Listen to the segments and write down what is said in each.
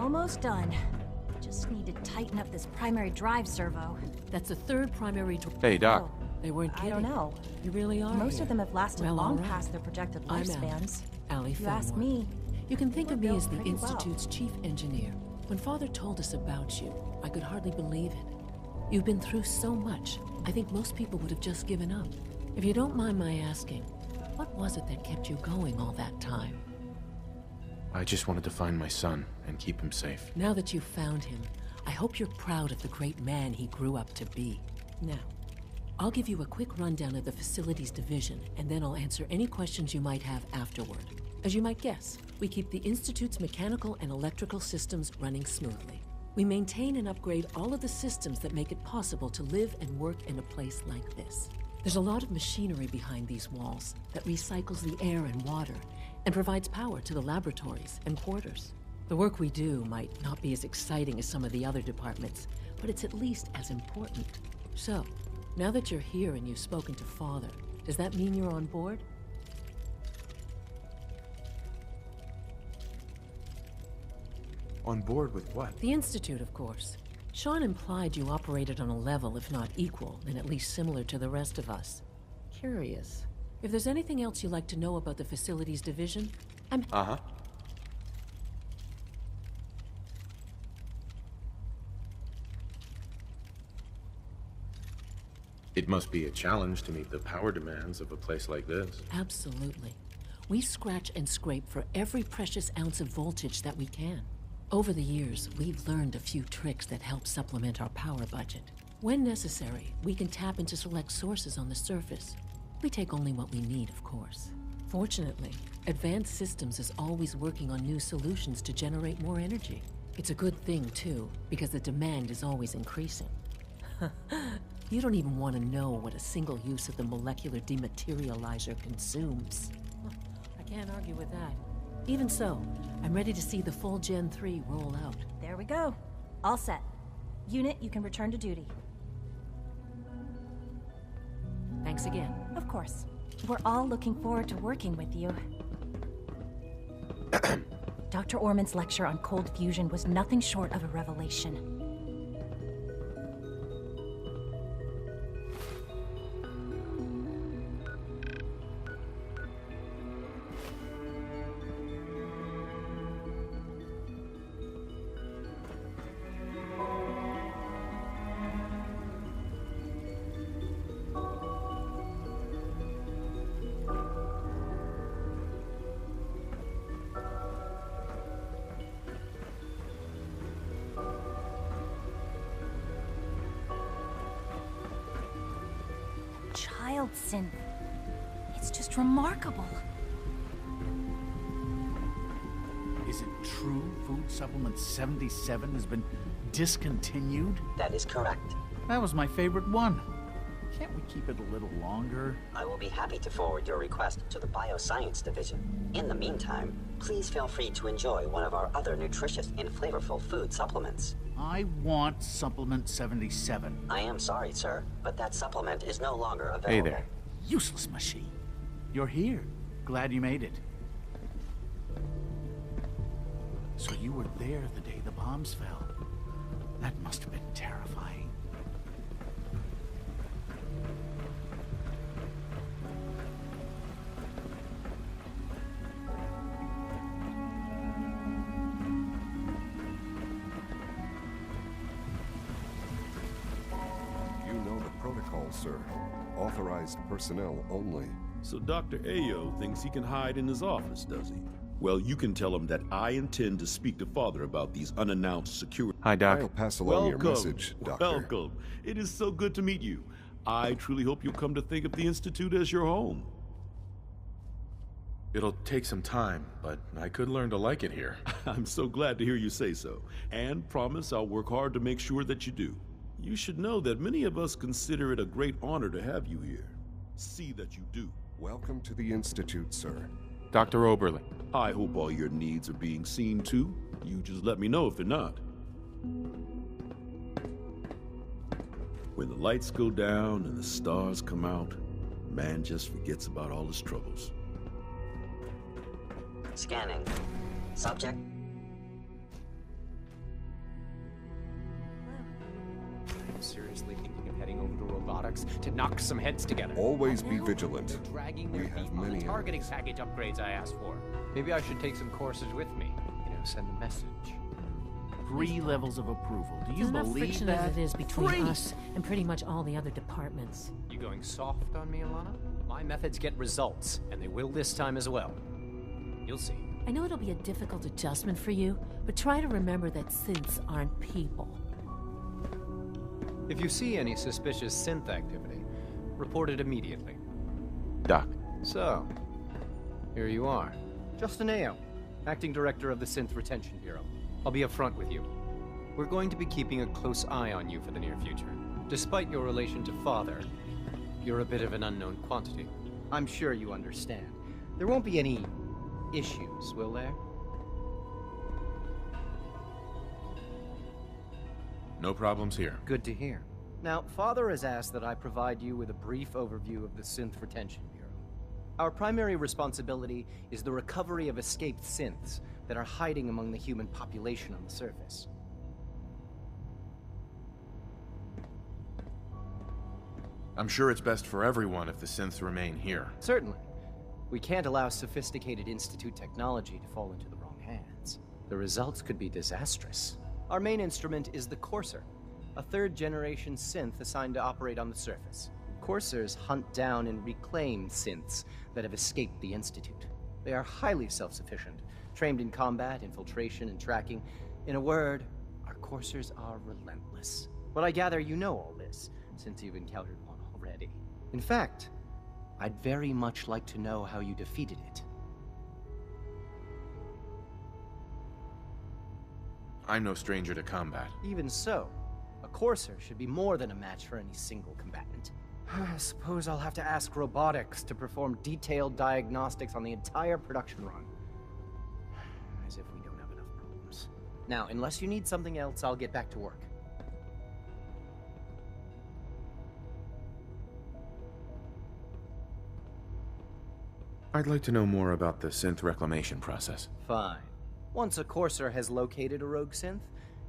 Almost done. Just need to tighten up this primary drive servo. That's the third primary drive. Hey, Doc. Oh, They weren't kidding. I don't know. You really are. Most here. of them have lasted Well, long all right. past their projected I'm lifespans. Allie If you ask Fenmore. me, You can think of me as the pretty well. Institute's chief engineer. When Father told us about you, I could hardly believe it. You've been through so much, I think most people would have just given up. If you don't mind my asking, what was it that kept you going all that time? I just wanted to find my son and keep him safe. Now that you've found him, I hope you're proud of the great man he grew up to be. Now, I'll give you a quick rundown of the facilities division, and then I'll answer any questions you might have afterward. As you might guess, we keep the Institute's mechanical and electrical systems running smoothly. We maintain and upgrade all of the systems that make it possible to live and work in a place like this. There's a lot of machinery behind these walls that recycles the air and water and provides power to the laboratories and quarters. The work we do might not be as exciting as some of the other departments, but it's at least as important. So, now that you're here and you've spoken to Father, does that mean you're on board? On board with what? The Institute, of course. Sean implied you operated on a level, if not equal, then at least similar to the rest of us. Curious. If there's anything else you'd like to know about the facilities division, I'm... Uh-huh. It must be a challenge to meet the power demands of a place like this. Absolutely. We scratch and scrape for every precious ounce of voltage that we can. Over the years, we've learned a few tricks that help supplement our power budget. When necessary, we can tap into select sources on the surface. We take only what we need, of course. Fortunately, Advanced Systems is always working on new solutions to generate more energy. It's a good thing, too, because the demand is always increasing. You don't even want to know what a single use of the molecular dematerializer consumes. I can't argue with that. Even so, I'm ready to see the full Gen 3 roll out. there we go. All set. Unit, you can return to duty. Thanks again. Of course. We're all looking forward to working with you. Dr. Orman's lecture on cold fusion was nothing short of a revelation. Child synth. It's just remarkable. Is it true food supplement 77 has been discontinued? That is correct. That was my favorite one. Can't we keep it a little longer? I will be happy to forward your request to the Bioscience Division. In the meantime, please feel free to enjoy one of our other nutritious and flavorful food supplements. I want supplement 77. I am sorry, sir, but that supplement is no longer available. Hey there. Useless machine. You're here. Glad you made it. So you were there the day the bombs fell. That must have been terrifying. You know the protocol, sir. Authorized personnel only. So Dr. Ayo thinks he can hide in his office, does he? Well, you can tell him that I intend to speak to Father about these unannounced security... Hi, Doc. I'll pass along your message, Doctor. Welcome. It is so good to meet you. I truly hope you'll come to think of the Institute as your home. It'll take some time, but I could learn to like it here. I'm so glad to hear you say so, and promise I'll work hard to make sure that you do. You should know that many of us consider it a great honor to have you here. See that you do. Welcome to the Institute, sir. Dr. Oberlin. I hope all your needs are being seen too. You just let me know if they're not. When the lights go down and the stars come out, man just forgets about all his troubles. Scanning. Subject. seriously thinking of heading over to robotics to knock some heads together. Always be vigilant. They're dragging We their have feet on the many targeting enemies. package upgrades I asked for. Maybe I should take some courses with me. Send a message. 3 levels of approval. Do you There's enough believe friction that? as it is between 3! us and pretty much all the other departments. You going soft on me, Alana? My methods get results, and they will this time as well. You'll see. I know it'll be a difficult adjustment for you, but try to remember that synths aren't people. If you see any suspicious synth activity, report it immediately. Doc. So, here you are. Justin Ayo, Acting Director of the Synth Retention Bureau. I'll be upfront with you. We're going to be keeping a close eye on you for the near future. Despite your relation to Father, you're a bit of an unknown quantity. I'm sure you understand. There won't be any issues, will there? No problems here. Good to hear. Now, Father has asked that I provide you with a brief overview of the Synth Retention Bureau. Our primary responsibility is the recovery of escaped synths that are hiding among the human population on the surface. I'm sure it's best for everyone if the synths remain here. Certainly. We can't allow sophisticated Institute technology to fall into the wrong hands. The results could be disastrous. Our main instrument is the Courser, a third-generation synth assigned to operate on the surface. Coursers hunt down and reclaim synths that have escaped the Institute. They are highly self-sufficient, trained in combat, infiltration, and tracking. In a word, our Coursers are relentless. But I gather you know all this, since you've encountered one already. In fact, I'd very much like to know how you defeated it. I'm no stranger to combat. Even so, a Courser should be more than a match for any single combatant. I suppose I'll have to ask robotics to perform detailed diagnostics on the entire production run. As if we don't have enough problems. Now, unless you need something else, I'll get back to work. I'd like to know more about the Synth Reclamation process. Fine. Once a Courser has located a rogue synth,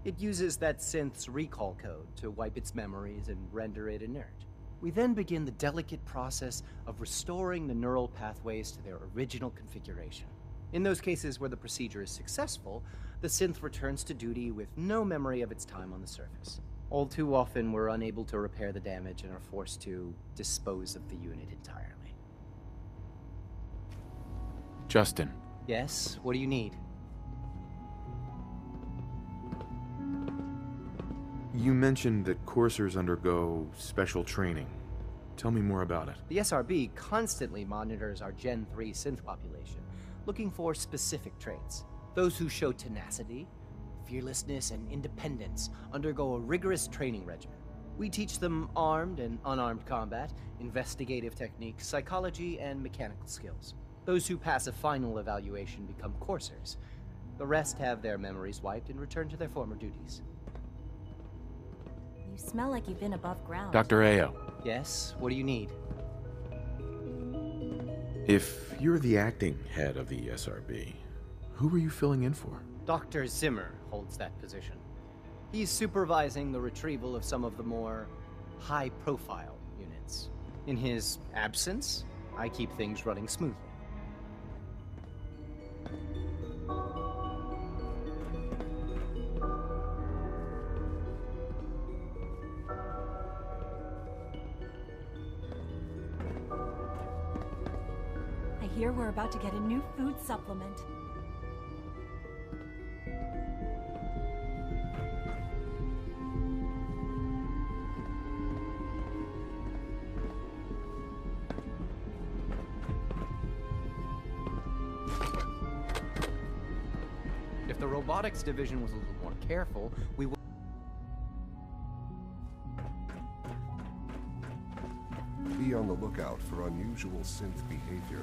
it uses that synth's recall code to wipe its memories and render it inert. We then begin the delicate process of restoring the neural pathways to their original configuration. In those cases where the procedure is successful, the synth returns to duty with no memory of its time on the surface. All too often, we're unable to repair the damage and are forced to dispose of the unit entirely. Justin. Yes? What do you need? You mentioned that coursers undergo special training. Tell me more about it. The SRB constantly monitors our Gen 3 synth population, looking for specific traits. Those who show tenacity, fearlessness, and independence undergo a rigorous training regimen. We teach them armed and unarmed combat, investigative techniques, psychology, and mechanical skills. Those who pass a final evaluation become coursers. The rest have their memories wiped and return to their former duties. You smell like you've been above ground. Dr. Ayo, Yes? What do you need? if you're the acting head of the SRB, who are you filling in for? Dr. Zimmer holds that position. He's supervising the retrieval of some of the more high-profile units. In his absence, I keep things running smoothly. I hear we're about to get a new food supplement. If the robotics division was a little more careful, we would... Be on the lookout for unusual synth behavior.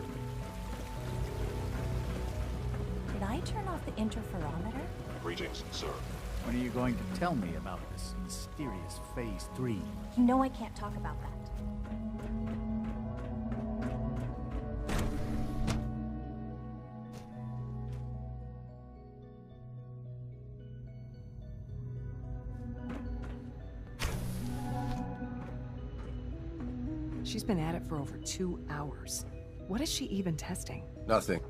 Did I turn off the interferometer? Greetings, sir. When are you going to tell me about this mysterious Phase 3? You know I can't talk about that. She's been at it for over 2 hours. What is she even testing? Nothing.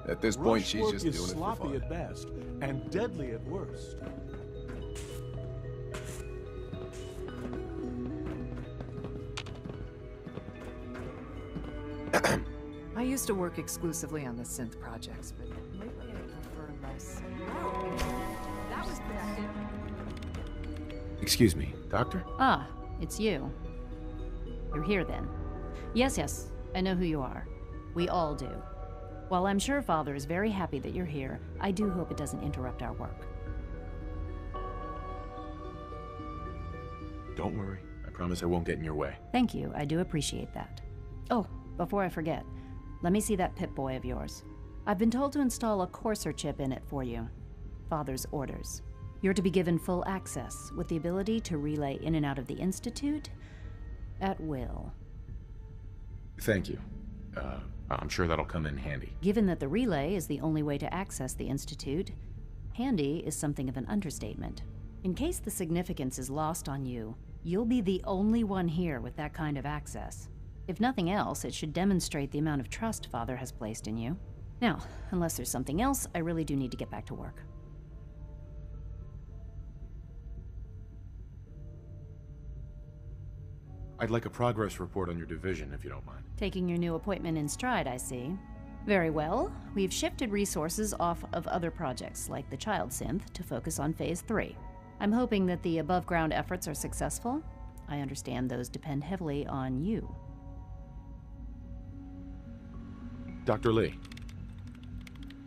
At this point, she's Rush just work doing is it for sloppy fun. at best and deadly at worst. I used to work exclusively on the synth projects, but lately I prefer less. That was productive. Excuse me, Doctor? Ah, it's you. You're here then. Yes, I know who you are. We all do. While I'm sure Father is very happy that you're here, I do hope it doesn't interrupt our work. Don't worry. I promise I won't get in your way. Thank you, I do appreciate that. Oh, before I forget, let me see that Pip-Boy of yours. I've been told to install a Courser chip in it for you. Father's orders. You're to be given full access, with the ability to relay in and out of the Institute at will. Thank you. I'm sure that'll come in handy. Given that the relay is the only way to access the Institute, handy is something of an understatement. In case the significance is lost on you, you'll be the only one here with that kind of access. If nothing else, it should demonstrate the amount of trust Father has placed in you. Now, unless there's something else, I really do need to get back to work. I'd like a progress report on your division, if you don't mind. Taking your new appointment in stride, I see. Very well. We've shifted resources off of other projects, like the Child Synth, to focus on Phase 3. I'm hoping that the above-ground efforts are successful. I understand those depend heavily on you. Dr. Lee,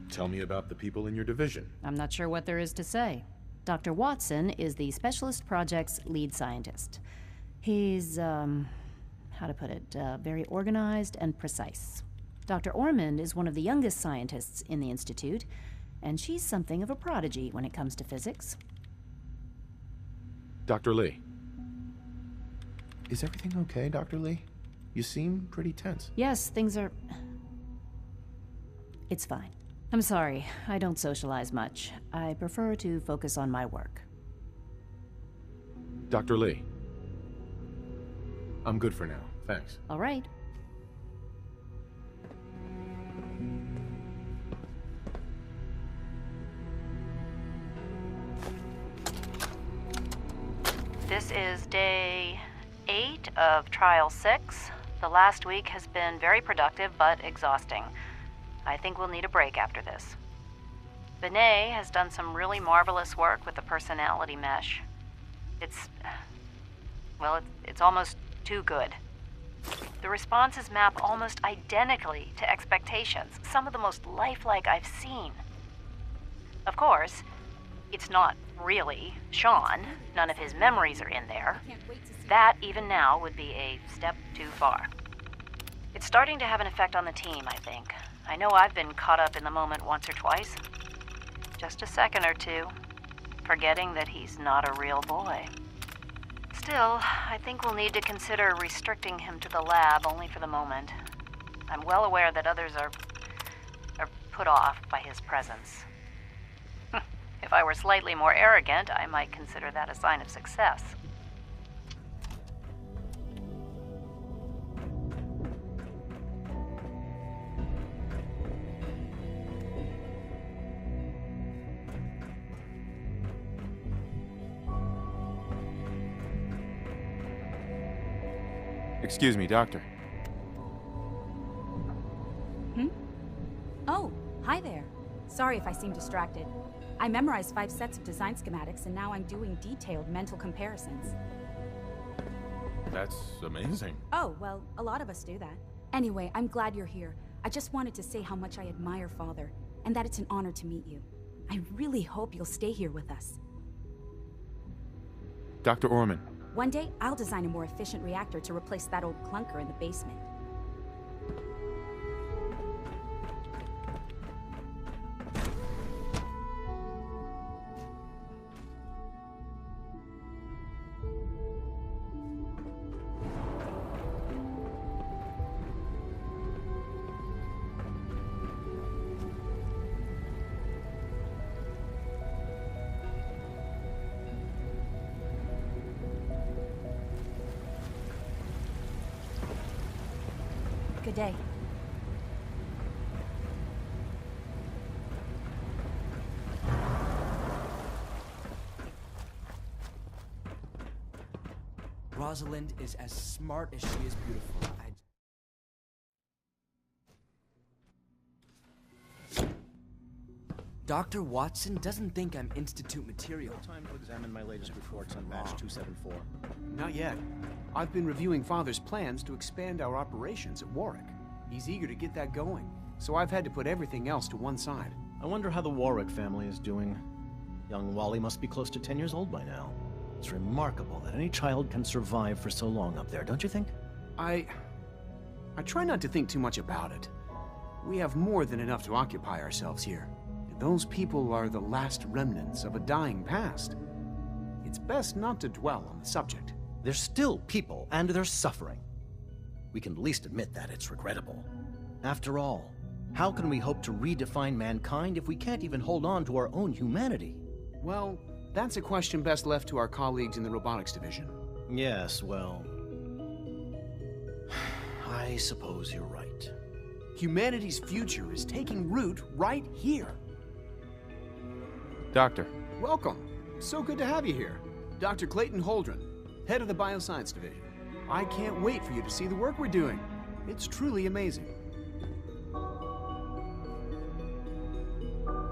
tell me about the people in your division. I'm not sure what there is to say. Dr. Watson is the Specialist Project's lead scientist. He's, how to put it, very organized and precise. Dr. Ormond is one of the youngest scientists in the Institute, and she's something of a prodigy when it comes to physics. Dr. Lee. Is everything okay, Dr. Lee? You seem pretty tense. Yes, things are... It's fine. I'm sorry, I don't socialize much. I prefer to focus on my work. Dr. Lee. I'm good for now, thanks. All right. This is day 8 of Trial 6. The last week has been very productive, but exhausting. I think we'll need a break after this. Benet has done some really marvelous work with the personality mesh. It's almost too good. The responses map almost identically to expectations, some of the most lifelike I've seen. Of course, it's not really Sean. None of his memories are in there. That, even now, would be a step too far. It's starting to have an effect on the team, I think. I know I've been caught up in the moment once or twice. Just a second or two, forgetting that he's not a real boy. Still, I think we'll need to consider restricting him to the lab only for the moment. I'm well aware that others are put off by his presence. If I were slightly more arrogant, I might consider that a sign of success. Excuse me, Doctor. Oh, hi there. Sorry if I seem distracted. I memorized 5 sets of design schematics, and now I'm doing detailed mental comparisons. That's amazing. Oh, well, a lot of us do that. Anyway, I'm glad you're here. I just wanted to say how much I admire Father, and that it's an honor to meet you. I really hope you'll stay here with us. Dr. Orman. One day, I'll design a more efficient reactor to replace that old clunker in the basement. Good day. Rosalind is as smart as she is beautiful. Dr. Watson doesn't think I'm Institute material. Time to examine my latest reports on batch 274. Not yet. I've been reviewing Father's plans to expand our operations at Warwick. He's eager to get that going, so I've had to put everything else to one side. I wonder how the Warwick family is doing. Young Wally must be close to 10 years old by now. It's remarkable that any child can survive for so long up there, don't you think? I try not to think too much about it. We have more than enough to occupy ourselves here. And those people are the last remnants of a dying past. It's best not to dwell on the subject. They're still people, and they're suffering. We can at least admit that it's regrettable. After all, how can we hope to redefine mankind if we can't even hold on to our own humanity? Well, that's a question best left to our colleagues in the robotics division. Yes, well... I suppose you're right. Humanity's future is taking root right here. Doctor. Welcome. So good to have you here. Dr. Clayton Holdren, head of the Bioscience Division. I can't wait for you to see the work we're doing. It's truly amazing.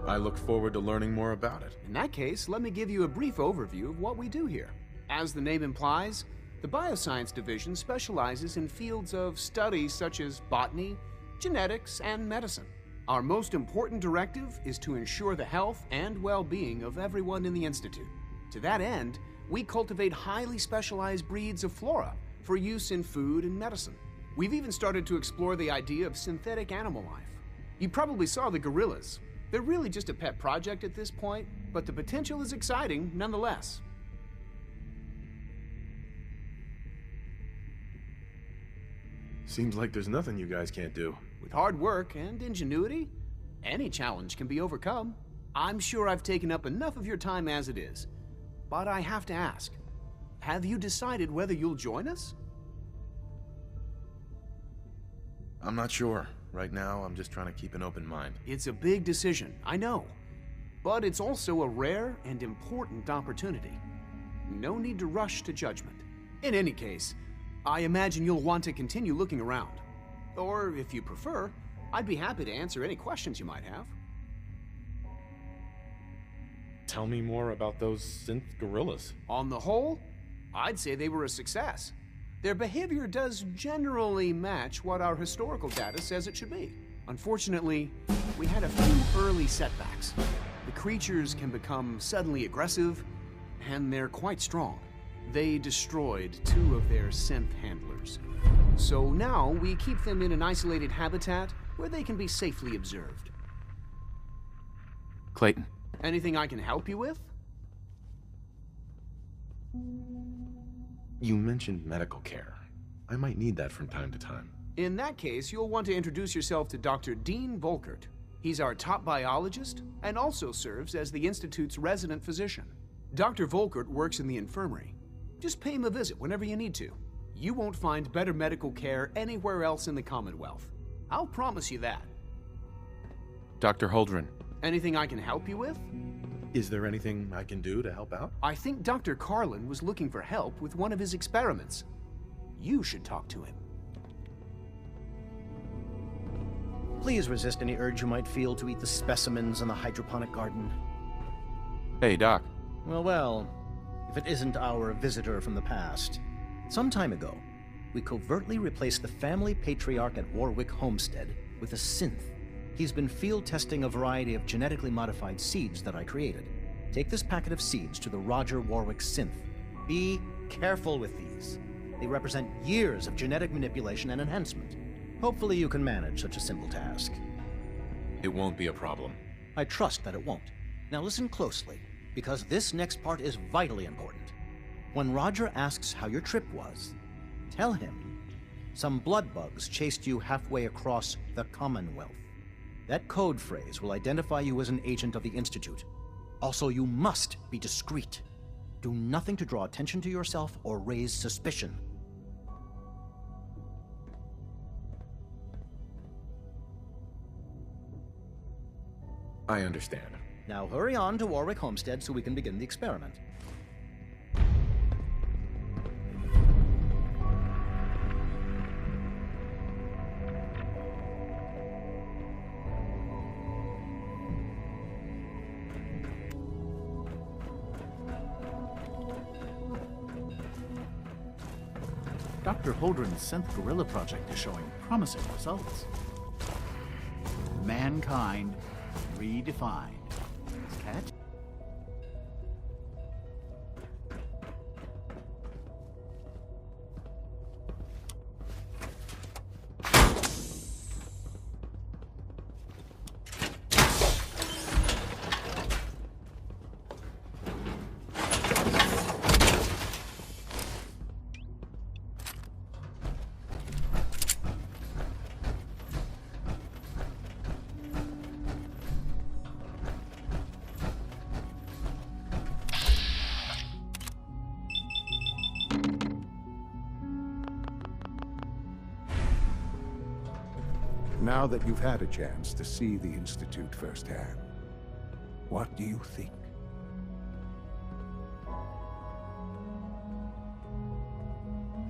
I look forward to learning more about it. In that case, let me give you a brief overview of what we do here. As the name implies, the Bioscience Division specializes in fields of study such as botany, genetics, and medicine. Our most important directive is to ensure the health and well-being of everyone in the Institute. To that end, we cultivate highly specialized breeds of flora for use in food and medicine. We've even started to explore the idea of synthetic animal life. You probably saw the gorillas. They're really just a pet project at this point, but the potential is exciting nonetheless. Seems like there's nothing you guys can't do. With hard work and ingenuity, any challenge can be overcome. I'm sure I've taken up enough of your time as it is. But I have to ask, have you decided whether you'll join us? I'm not sure. Right now, I'm just trying to keep an open mind. It's a big decision, I know. But it's also a rare and important opportunity. No need to rush to judgment. In any case, I imagine you'll want to continue looking around. Or, if you prefer, I'd be happy to answer any questions you might have. Tell me more about those synth gorillas. On the whole, I'd say they were a success. Their behavior does generally match what our historical data says it should be. Unfortunately, we had a few early setbacks. The creatures can become suddenly aggressive, and they're quite strong. They destroyed 2 of their synth handlers. So now we keep them in an isolated habitat where they can be safely observed. Clayton. Anything I can help you with? You mentioned medical care. I might need that from time to time. In that case, you'll want to introduce yourself to Dr. Dean Volkert. He's our top biologist and also serves as the Institute's resident physician. Dr. Volkert works in the infirmary. Just pay him a visit whenever you need to. You won't find better medical care anywhere else in the Commonwealth. I'll promise you that. Dr. Holdren. Anything I can help you with? Is there anything I can do to help out? I think Dr. Carlin was looking for help with one of his experiments. You should talk to him. Please resist any urge you might feel to eat the specimens in the hydroponic garden. Hey, Doc. Well, if it isn't our visitor from the past. Some time ago, we covertly replaced the family patriarch at Warwick Homestead with a synth. He's been field testing a variety of genetically modified seeds that I created. Take this packet of seeds to the Roger Warwick synth. Be careful with these. They represent years of genetic manipulation and enhancement. Hopefully you can manage such a simple task. It won't be a problem. I trust that it won't. Now listen closely, because this next part is vitally important. When Roger asks how your trip was, tell him some blood bugs chased you halfway across the Commonwealth. That code phrase will identify you as an agent of the Institute. Also, you must be discreet. Do nothing to draw attention to yourself or raise suspicion. I understand. Now hurry on to Warwick Homestead so we can begin the experiment. Dr. Holdren's Synth Gorilla project is showing promising results. Mankind redefined. Catch? Now that you've had a chance to see the Institute firsthand, what do you think?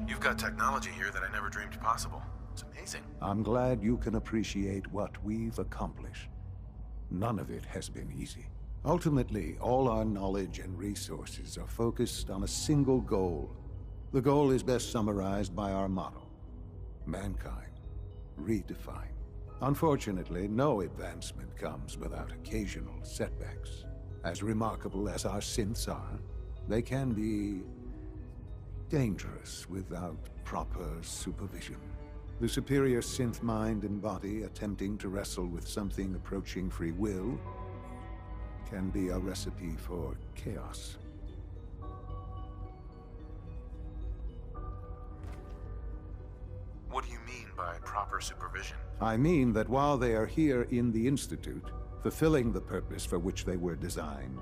You've got technology here that I never dreamed possible. It's amazing. I'm glad you can appreciate what we've accomplished. None of it has been easy. Ultimately, all our knowledge and resources are focused on a single goal. The goal is best summarized by our motto: mankind redefined. Unfortunately, no advancement comes without occasional setbacks. As remarkable as our synths are, they can be dangerous without proper supervision. The superior synth mind and body attempting to wrestle with something approaching free will can be a recipe for chaos. What do you mean by proper supervision? I mean that while they are here in the Institute, fulfilling the purpose for which they were designed,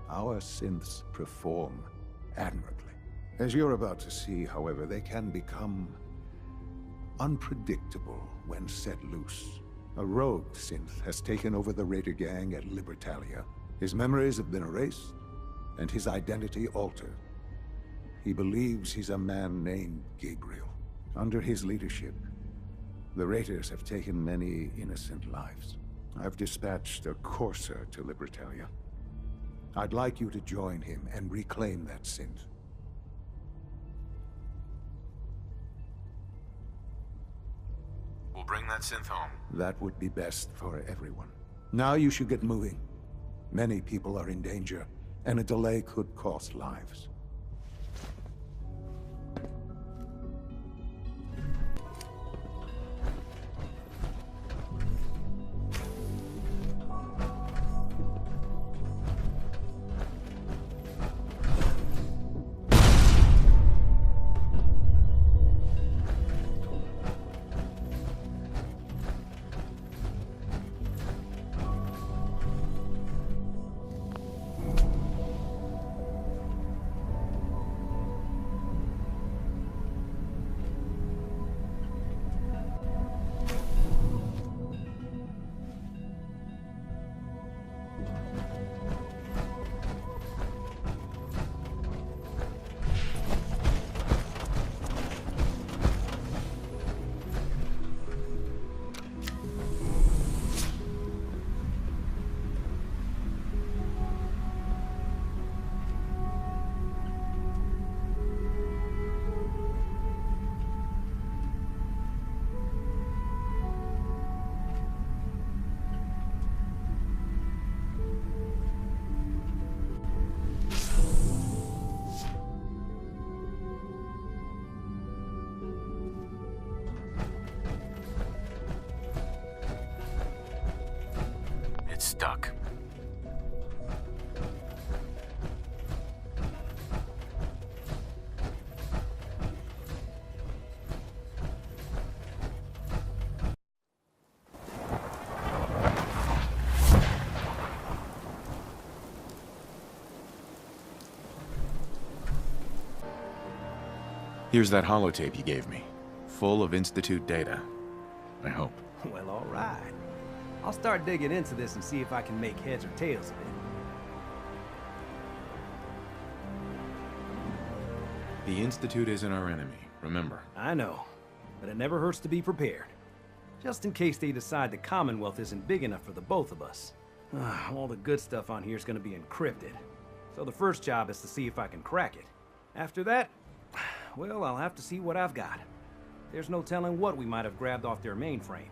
our synths perform admirably. As you're about to see, however, they can become unpredictable when set loose. A rogue synth has taken over the Raider gang at Libertalia. His memories have been erased, and his identity altered. He believes he's a man named Gabriel. Under his leadership, the Raiders have taken many innocent lives. I've dispatched a courser to Libertalia. I'd like you to join him and reclaim that synth. We'll bring that synth home. That would be best for everyone. Now you should get moving. Many people are in danger, and a delay could cost lives. Stuck. Here's that holotape you gave me, full of Institute data. I hope. Well, all right. I'll start digging into this and see if I can make heads or tails of it. The Institute isn't our enemy, remember. I know, but it never hurts to be prepared. Just in case they decide the Commonwealth isn't big enough for the both of us. All the good stuff on here is going to be encrypted. So the first job is to see if I can crack it. After that, well, I'll have to see what I've got. There's no telling what we might have grabbed off their mainframe.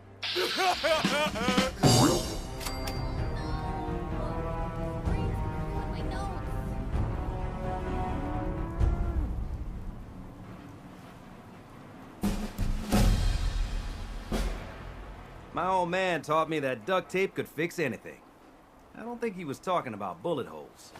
My old man taught me that duct tape could fix anything. I don't think he was talking about bullet holes.